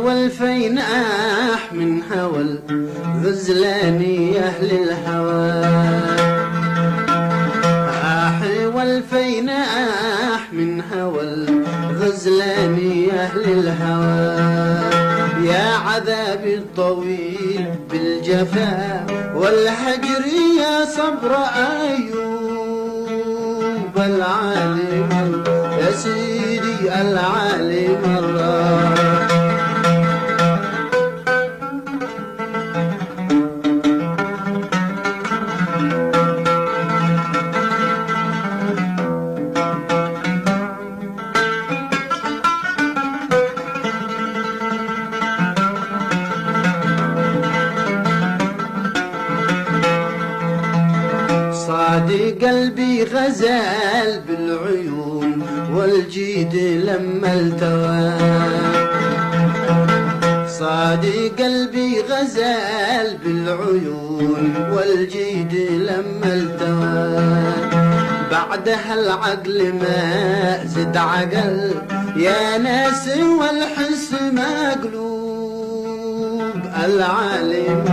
والفيناح من هوى الغزلان يا أهل الهوى. والفيناح من هوى الغزلان يا أهل الهوى. يا عذابي الطويل بالجفا والهجر يا صبر أيوب العالم يا سيدي العالم الله. صادي قلبي غزال بالعيون والجيد لما التوى. صادي قلبي غزال بالعيون والجيد لما التوى. بعدها العقل ما زد عقل يا ناس والحس مقلوب العالم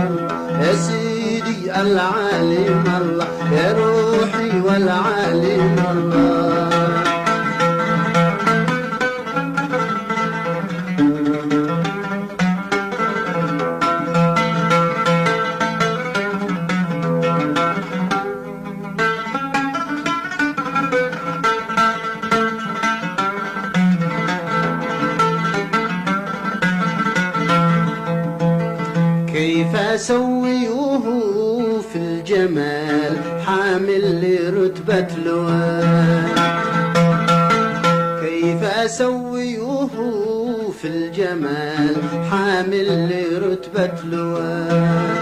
يا سيدي العالم الله يا روحي والعالم الله. كيف أسويه في الجمال حامل لرتبة لواء. كيف أسويه في الجمال حامل لرتبة لواء.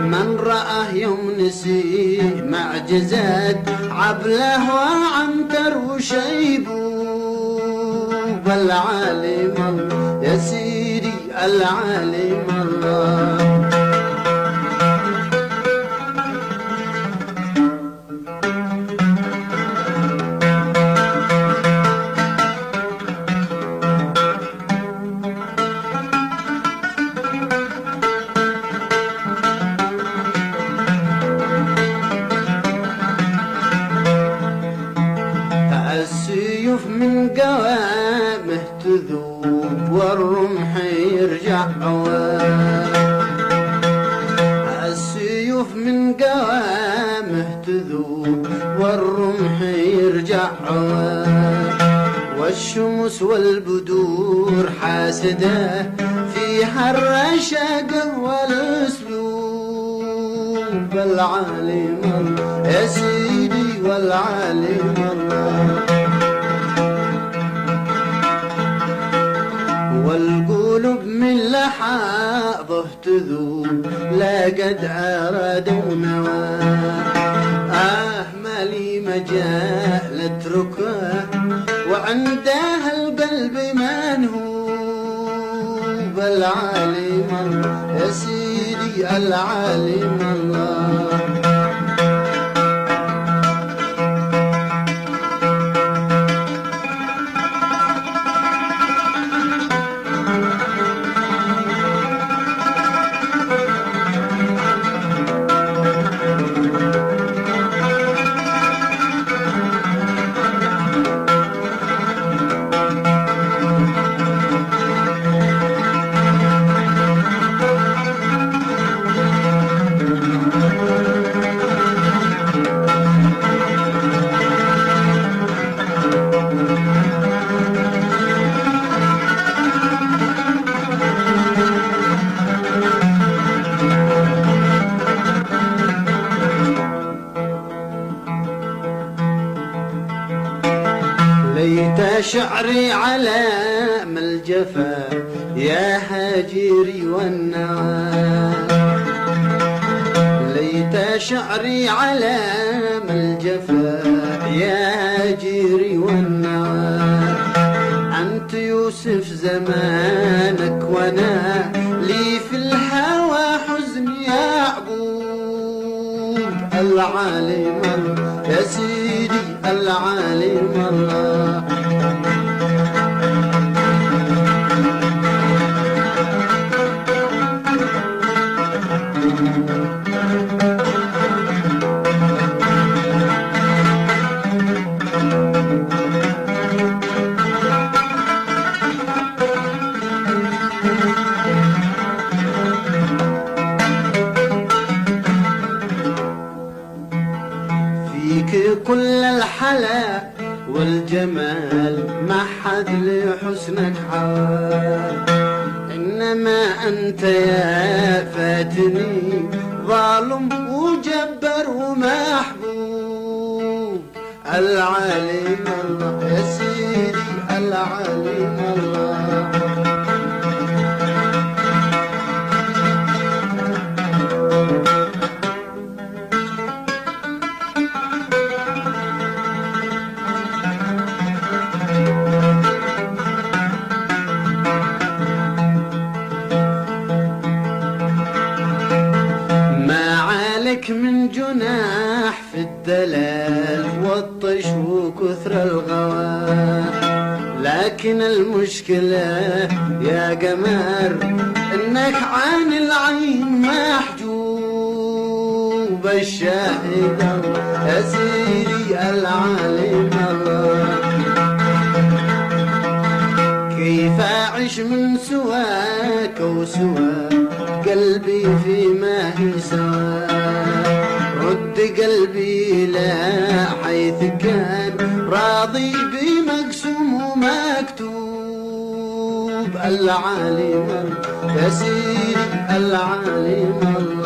من رآه يوم نسيه معجزات عبله وعنتر وشيبوب العالم الله يا سيدي العالم الله. السيوف من قوامه تذوب والرمح يرجع عوام. السيوف من قوامه تذوب والرمح يرجع عوام. والشمس والبدور حاسده فيها الرشاقه والاسلوب العالم الله يا سيدي والعالم الله. والقلوب من لحاظه تذوب لا قد أرادوا نواه. مالي مجال اتركه وعنده القلب منهوب العالم الله يا سيدي العالم الله. ليت شعري على ما الجفا يا هاجري والنوى. ليت شعري على ما الجفا يا هاجري والنوى. أنت يوسف زمانك وانا لي في الهوى حزن يعقوب العالم يا سيدي العالم الله. الحلا والجمال ما حد لحسنك حوال. إنما أنت يا فاتني ظالم وجبر ومحبوب. العليم الله يا سيدي العليم الله. من جناح في الدلال والطش وكثر الغوار، لكن المشكلة يا قمر انك عن العين محجوب. الشاهد الله يا سيدي العالم الله. كيف اعيش من سواك وسواك قلبي فيما هي سواك. رد قلبي لا حيث كان راضي بمقسوم ومكتوب. العالم يا سيدي العالم الله.